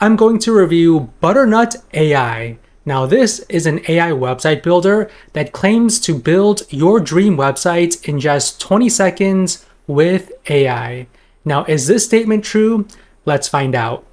I'm going to review Butternut AI. Now, this is an AI website builder that claims to build your dream website in just 20 seconds with AI. Now, is this statement true? Let's find out.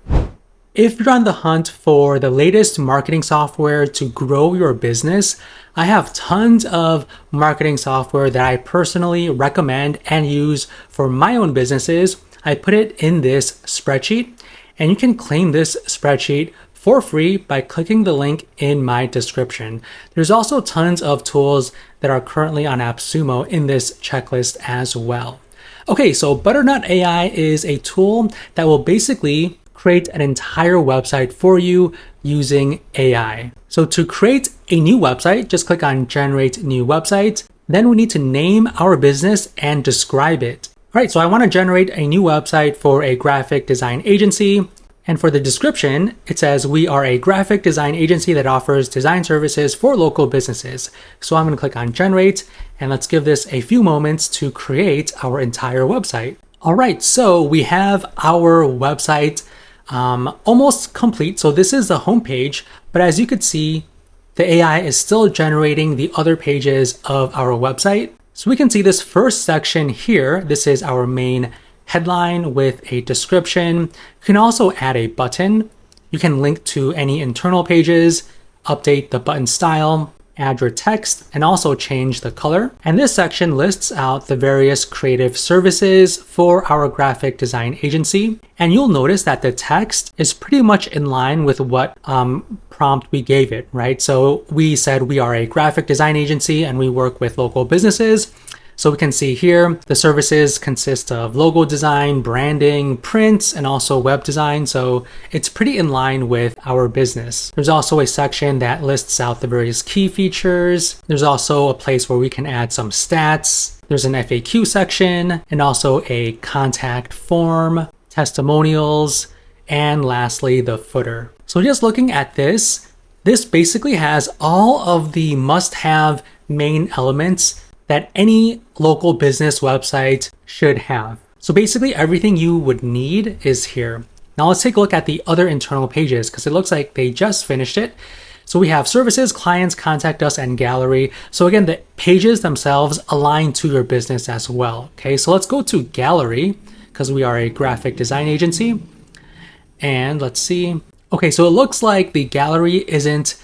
If you're on the hunt for the latest marketing software to grow your business, I have tons of marketing software that I personally recommend and use for my own businesses. I put it in this spreadsheet, and you can claim this spreadsheet for free by clicking the link in my description. There's also tons of tools that are currently on Appsumo in this checklist as well. Okay, so Butternut AI is a tool that will basically create an entire website for you using AI. So to create a new website, just click on Generate New Website. Then we need to name our business and describe it. All right, so I want to generate a new website for a graphic design agency. And for the description, it says we are a graphic design agency that offers design services for local businesses. So I'm going to click on Generate, and let's give this a few moments to create our entire website. All right, so we have our website almost complete. So this is the home page, but as you could see, the AI is still generating the other pages of our website. So we can see this first section here. This is our main headline with a description. You can also add a button. You can link to any internal pages, update the button style, add your text, and also change the color. And this section lists out the various creative services for our graphic design agency. And you'll notice that the text is pretty much in line with what prompt we gave it, right? So we said we are a graphic design agency and we work with local businesses. So we can see here, the services consist of logo design, branding, prints, and also web design. So it's pretty in line with our business. There's also a section that lists out the various key features. There's also a place where we can add some stats. There's an FAQ section and also a contact form, testimonials, and lastly, the footer. So just looking at this basically has all of the must-have main elements that any local business website should have. So basically everything you would need is here. Now let's take a look at the other internal pages because it looks like they just finished it. So we have services, clients, contact us, and gallery. So again, the pages themselves align to your business as well. Okay, so let's go to gallery because we are a graphic design agency. And let's see. Okay, so it looks like the gallery isn't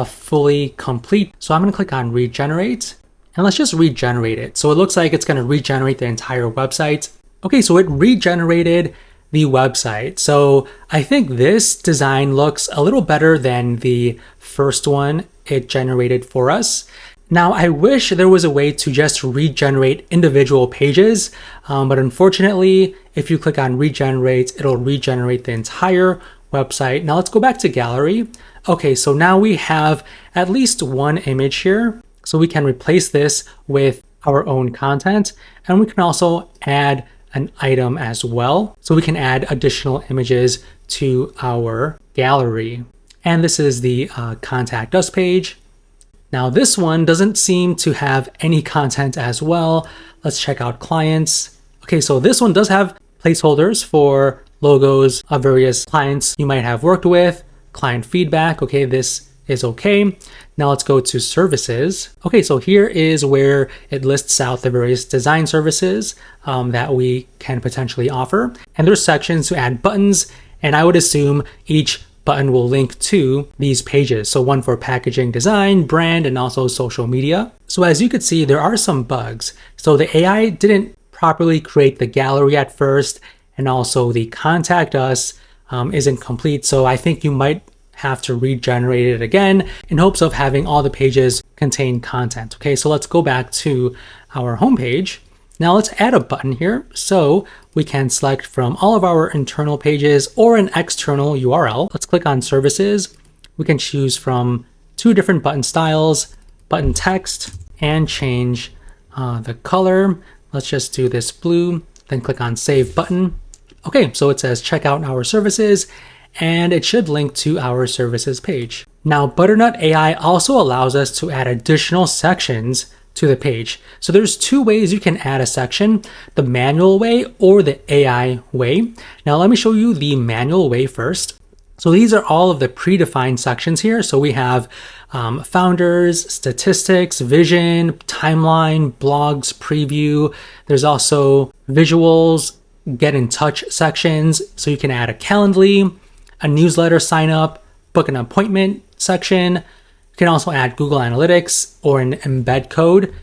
fully complete. So I'm gonna click on regenerate. And let's just regenerate it. So it looks like it's going to regenerate the entire website. Okay, so it regenerated the website. So I think this design looks a little better than the first one it generated for us. Now, I wish there was a way to just regenerate individual pages, but unfortunately, if you click on regenerate, it'll regenerate the entire website. Now let's go back to gallery. Okay, so now we have at least one image here. So we can replace this with our own content, and we can also add an item as well. So we can add additional images to our gallery. And this is the contact us page. Now this one doesn't seem to have any content as well. Let's check out clients. Okay, so this one does have placeholders for logos of various clients you might have worked with, client feedback. Okay, this is okay. Now let's go to services. Okay, so here is where it lists out the various design services that we can potentially offer. And there's sections to add buttons, and I would assume each button will link to these pages. So one for packaging design, brand, and also social media. So as you could see, there are some bugs. So the AI didn't properly create the gallery at first, and also the contact us isn't complete. So I think you might have to regenerate it again in hopes of having all the pages contain content. Okay, so let's go back to our homepage. Now let's add a button here. So we can select from all of our internal pages or an external URL. Let's click on services. We can choose from two different button styles, button text, and change the color. Let's just do this blue, then click on save button. Okay, so it says check out our services, and it should link to our services page. Now, Butternut AI also allows us to add additional sections to the page. So there's two ways you can add a section, the manual way or the AI way. Now, let me show you the manual way first. So these are all of the predefined sections here. So we have founders, statistics, vision, timeline, blogs, preview. There's also visuals, get in touch sections. So you can add a Calendly, a newsletter sign up, book an appointment section. You can also add Google Analytics or an embed code.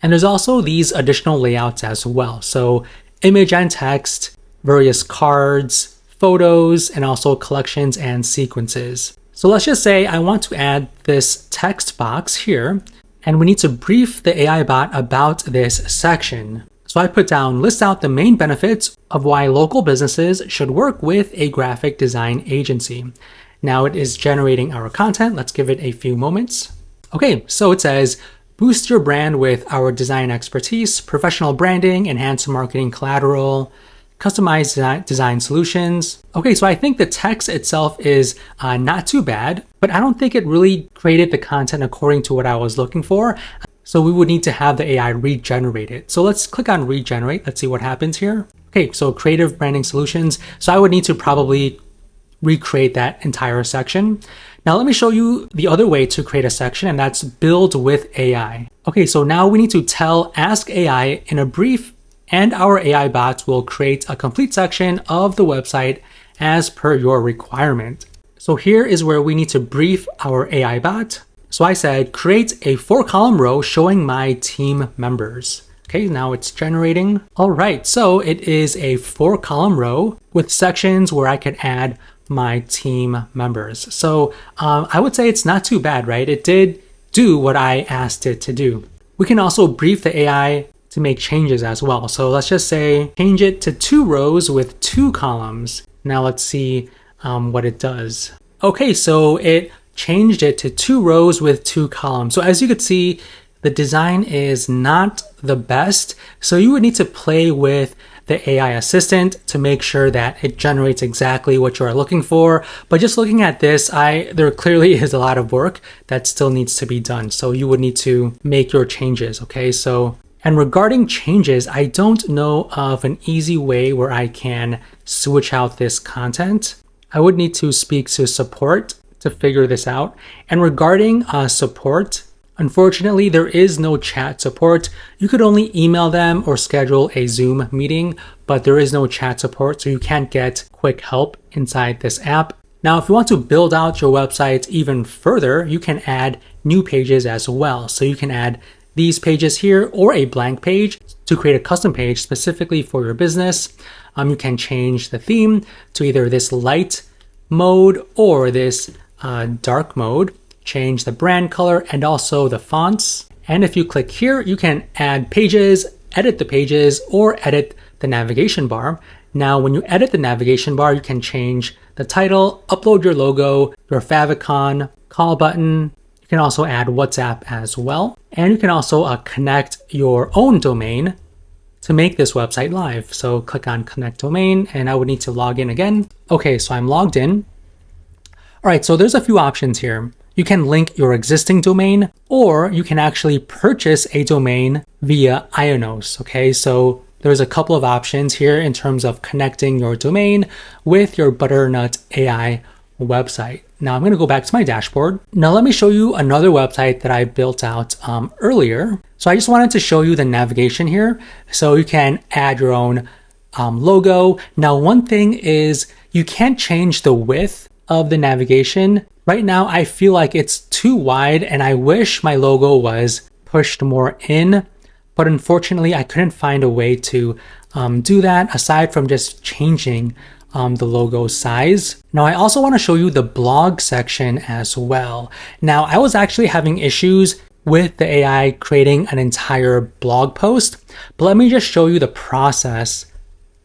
And there's also these additional layouts as well. So image and text, various cards, photos, and also collections and sequences. So let's just say I want to add this text box here, and we need to brief the AI bot about this section. So I put down, list out the main benefits of why local businesses should work with a graphic design agency. Now it is generating our content. Let's give it a few moments. Okay, so it says, boost your brand with our design expertise, professional branding, enhanced marketing collateral, customized design solutions. Okay, so I think the text itself is not too bad, but I don't think it really created the content according to what I was looking for. So we would need to have the AI regenerate it. So let's click on regenerate. Let's see what happens here. Okay, so creative branding solutions. So I would need to probably recreate that entire section. Now let me show you the other way to create a section, and that's build with AI. Okay, so now we need to tell Ask AI in a brief, and our AI bots will create a complete section of the website as per your requirement. So here is where we need to brief our AI bot. So I said, create a 4-column row showing my team members. Okay, now it's generating. All right, so it is a 4-column row with sections where I could add my team members. So I would say it's not too bad, right? It did do what I asked it to do. We can also brief the AI to make changes as well. So let's just say, change it to 2 rows with 2 columns. Now let's see what it does. Okay, so it changed it to 2 rows with 2 columns. So as you could see, the design is not the best. So you would need to play with the AI assistant to make sure that it generates exactly what you are looking for. But just looking at this, there clearly is a lot of work that still needs to be done. So you would need to make your changes, okay? And regarding changes, I don't know of an easy way where I can switch out this content. I would need to speak to support to figure this out. And regarding support, unfortunately, there is no chat support. You could only email them or schedule a Zoom meeting, but there is no chat support, so you can't get quick help inside this app. Now, if you want to build out your website even further, you can add new pages as well. So you can add these pages here or a blank page to create a custom page specifically for your business. You can change the theme to either this light mode or this dark mode, change the brand color and also the fonts. And if you click here, you can add pages, edit the pages, or edit the navigation bar. Now, when you edit the navigation bar, you can change the title, upload your logo, your favicon, call button. You can also add WhatsApp as well. And you can also connect your own domain to make this website live. So click on connect domain and I would need to log in again. Okay, so I'm logged in. All right, so there's a few options here. You can link your existing domain, or you can actually purchase a domain via Ionos, okay? So there's a couple of options here in terms of connecting your domain with your Butternut AI website. Now I'm gonna go back to my dashboard. Now let me show you another website that I built out earlier. So I just wanted to show you the navigation here. So you can add your own logo. Now one thing is you can't change the width of the navigation. Right now I feel like it's too wide and I wish my logo was pushed more in, but unfortunately I couldn't find a way to do that aside from just changing the logo size. Now I also want to show you the blog section as well. Now I was actually having issues with the AI creating an entire blog post, but let me just show you the process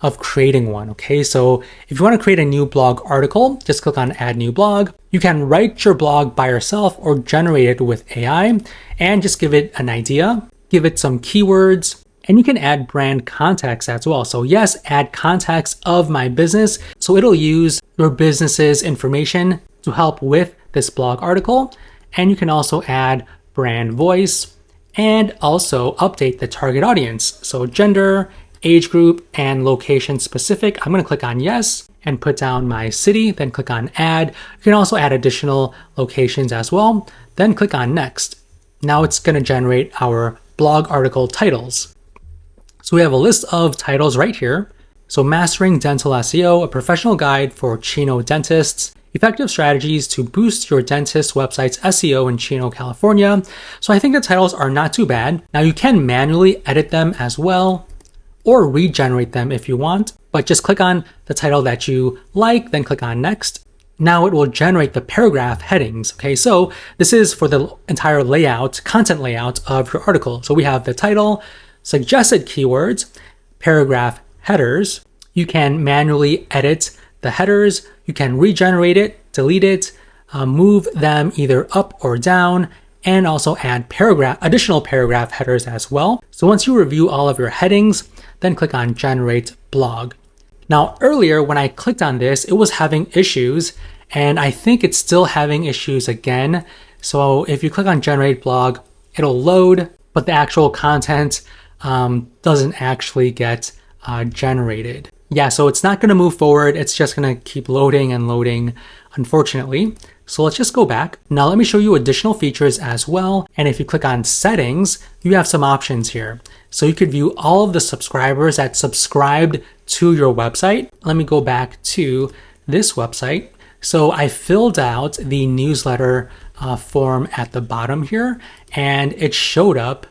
of creating one, okay? So if you want to create a new blog article, just click on add new blog. You can write your blog by yourself or generate it with AI and just give it an idea, give it some keywords, and you can add brand context as well. So yes, add context of my business. So it'll use your business's information to help with this blog article. And you can also add brand voice and also update the target audience. So gender, age group and location specific. I'm going to click on yes and put down my city, then click on add. You can also add additional locations as well, then click on next. Now it's going to generate our blog article titles. So we have a list of titles right here. So Mastering Dental SEO, a professional guide for Chino dentists, effective strategies to boost your dentist website's SEO in Chino, California. So I think the titles are not too bad. Now you can manually edit them as well or regenerate them if you want, but just click on the title that you like, then click on next. Now it will generate the paragraph headings. Okay, so this is for the entire layout, content layout of your article. So we have the title, suggested keywords, paragraph headers. You can manually edit the headers. You can regenerate it, delete it, move them either up or down, and also add additional paragraph headers as well. So once you review all of your headings, then click on Generate Blog. Now earlier when I clicked on this, it was having issues, and I think it's still having issues again. So if you click on Generate Blog, it'll load, but the actual content doesn't actually get generated. Yeah, so it's not going to move forward. It's just going to keep loading and loading, unfortunately. So let's just go back. Now let me show you additional features as well. And if you click on settings, you have some options here. So you could view all of the subscribers that subscribed to your website. Let me go back to this website. So I filled out the newsletter form at the bottom here, and it showed up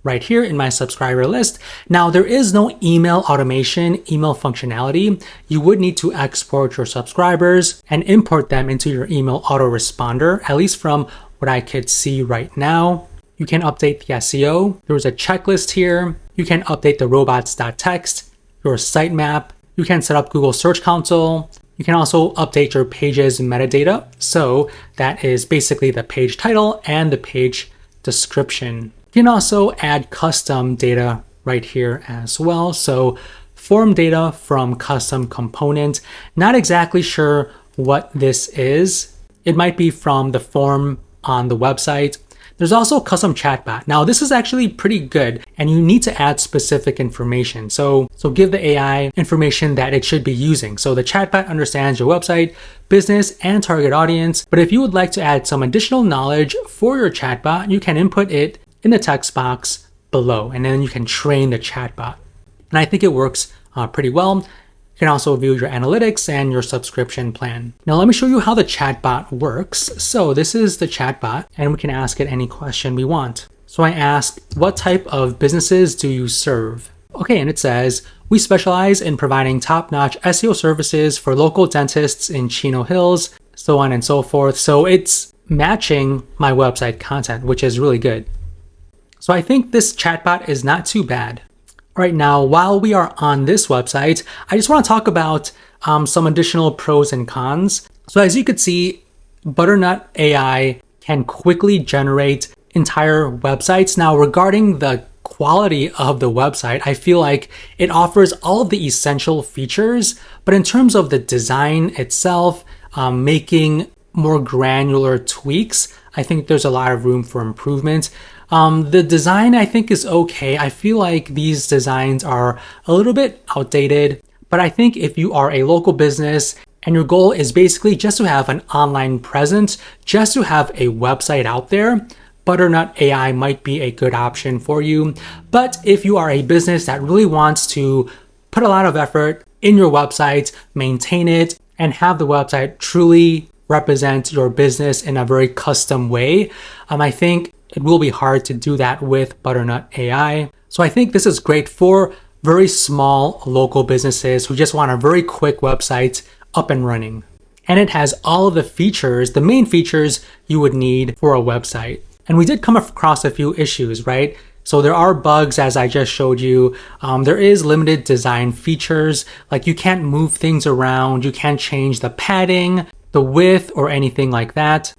right here in my subscriber list. Now there is no email automation, email functionality. You would need to export your subscribers and import them into your email autoresponder, at least from what I could see right now. You can update the SEO. There's a checklist here. You can update the robots.txt, your sitemap. You can set up Google Search Console. You can also update your page's metadata. So that is basically the page title and the page description. You can also add custom data right here as well. So form data from custom component. Not exactly sure what this is. It might be from the form on the website. There's also custom chatbot. Now this is actually pretty good, and you need to add specific information. So give the AI information that it should be using. So the chatbot understands your website, business, and target audience. But if you would like to add some additional knowledge for your chatbot, you can input it in the text box below, and then you can train the chatbot. And I think it works pretty well. You can also view your analytics and your subscription plan. Now let me show you how the chatbot works. So this is the chatbot, and we can ask it any question we want. So I ask, what type of businesses do you serve? Okay, and it says, we specialize in providing top-notch SEO services for local dentists in Chino Hills, so on and so forth. So it's matching my website content, which is really good. So I think this chatbot is not too bad. All right, now while we are on this website, I just want to talk about some additional pros and cons. So as you could see, Butternut AI can quickly generate entire websites. Now regarding the quality of the website, I feel like it offers all of the essential features, but in terms of the design itself, making more granular tweaks, I think there's a lot of room for improvement. The design I think is okay. I feel like these designs are a little bit outdated, but I think if you are a local business and your goal is basically just to have an online presence, just to have a website out there, Butternut AI might be a good option for you. But if you are a business that really wants to put a lot of effort in your website, maintain it, and have the website truly represent your business in a very custom way, I think it will be hard to do that with Butternut AI. So I think this is great for very small local businesses who just want a very quick website up and running. And it has all of the features, the main features you would need for a website. And we did come across a few issues, right? So there are bugs, as I just showed you. There is limited design features, like you can't move things around, you can't change the padding, the width, or anything like that.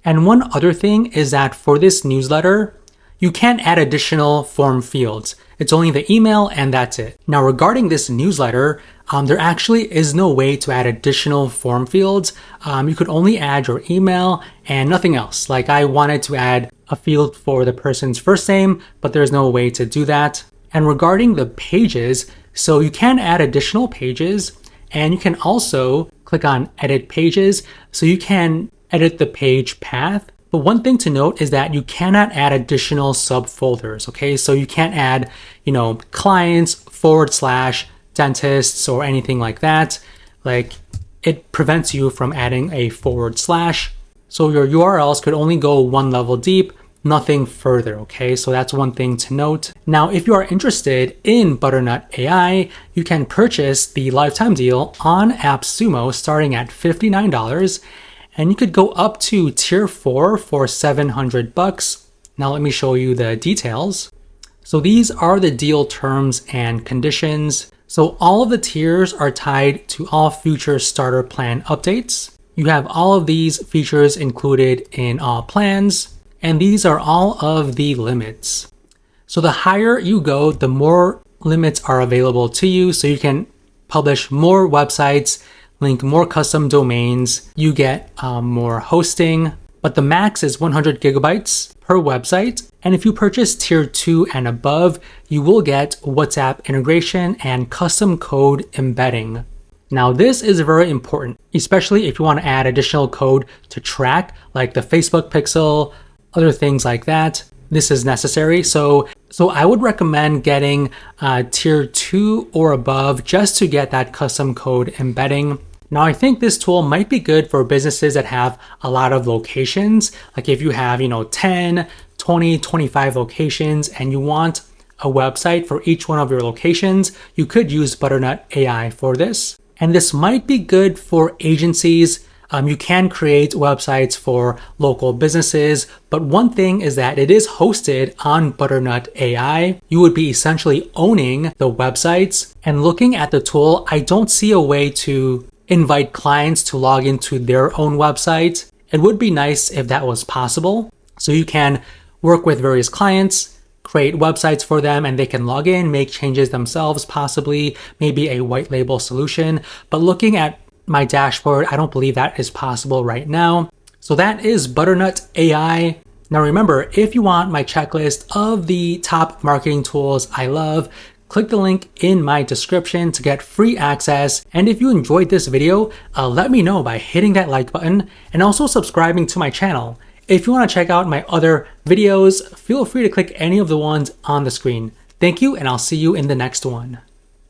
And one other thing is that for this newsletter, you can't add additional form fields. It's only the email and that's it. Now regarding this newsletter, there actually is no way to add additional form fields. You could only add your email and nothing else. Like I wanted to add a field for the person's first name, but there's no way to do that. And regarding the pages, so you can add additional pages, and you can also click on edit pages, so you can edit the page path. But one thing to note is that you cannot add additional subfolders, okay? So you can't add, clients / dentists or anything like that. Like, it prevents you from adding a /. So your URLs could only go one level deep, nothing further, okay? So that's one thing to note. Now, if you are interested in Butternut AI, you can purchase the lifetime deal on Appsumo starting at $59, and you could go up to tier 4 for $700. Now let me show you the details. So these are the deal terms and conditions. So all of the tiers are tied to all future starter plan updates. You have all of these features included in all plans, and these are all of the limits. So the higher you go, the more limits are available to you, so you can publish more websites, link more custom domains, you get more hosting, but the max is 100 gigabytes per website. And if you purchase tier 2 and above, you will get WhatsApp integration and custom code embedding. Now this is very important, especially if you want to add additional code to track, like the Facebook pixel, other things like that. This is necessary. So I would recommend getting tier 2 or above just to get that custom code embedding. Now, I think this tool might be good for businesses that have a lot of locations. Like if you have, 10, 20, 25 locations and you want a website for each one of your locations, you could use Butternut AI for this. And this might be good for agencies. You can create websites for local businesses, but one thing is that it is hosted on Butternut AI. You would be essentially owning the websites. And looking at the tool, I don't see a way to invite clients to log into their own website. It would be nice if that was possible. So you can work with various clients, create websites for them, and they can log in, make changes themselves, possibly, maybe a white label solution. But looking at my dashboard, I don't believe that is possible right now. So that is Butternut AI. Now remember, if you want my checklist of the top marketing tools I love, click the link in my description to get free access. And if you enjoyed this video, let me know by hitting that like button and also subscribing to my channel. If you want to check out my other videos, feel free to click any of the ones on the screen. Thank you, and I'll see you in the next one.